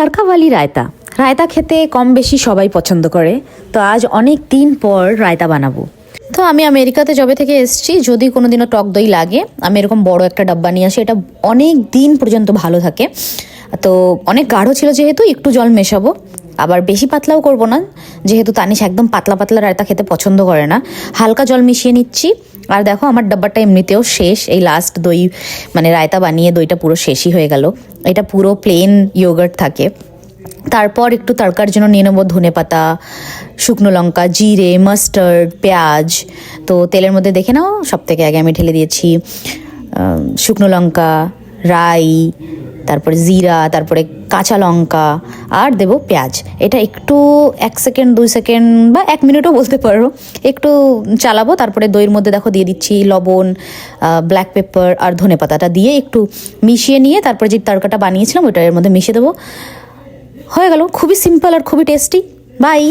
तड़का वाली रायता रायता খেতে কম বেশি সবাই পছন্দ করে। তো আজ অনেক দিন পর রায়তা বানাবো। তো আমি আমেরিকাতে যবে থেকে এসেছি, যদি কোনো দিনও টক দই লাগে আমি এরকম বড় একটা ডাব্বা নিয়ে আসি, এটা অনেক দিন পর্যন্ত ভালো থাকে। তো অনেক গাঢ় ছিল যেহেতু একটু জল মেশাবো, আবার বেশি পাতলাও করব না, যেহেতু তানিশ একদম পাতলা পাতলা রায়তা খেতে পছন্দ করে না। হালকা জল মিশিয়ে নিচ্ছি। আর দেখো আমার ডাব্বাটা এমনিতেও শেষ, এই লাস্ট দই মানে রায়তা বানিয়ে দইটা পুরো শেষই হয়ে গেল। এটা পুরো প্লেন ইয়োগার্ট থাকে। তারপর একটু তড়কার জন্য নিয়ে নেবো ধনেপাতা, শুকনো লঙ্কা, জিরে, মাস্টার্ড, পেঁয়াজ। তো তেলের মধ্যে দেখে নাও, সব থেকে আগে আমি ঢেলে দিয়েছি শুকনো লঙ্কা, রাই, তারপরে জিরা, তারপরে কাঁচা লঙ্কা, আর দেবো পেঁয়াজ। এটা একটু 1 সেকেন্ড 2 সেকেন্ড বা 1 মিনিটও বলতে পারো, একটু চালাবো। তারপরে দইয়ের মধ্যে দেখো দিয়ে দিচ্ছি লবণ, ব্ল্যাক পেপার আর ধনেপাতাটা দিয়ে একটু মিশিয়ে নিয়ে তারপরে যে তড়কাটা বানিয়েছিলাম ওইটা এর মধ্যে মিশিয়ে দেবো। হয়ে গেল, খুবই সিম্পল আর খুবই টেস্টি। বাই।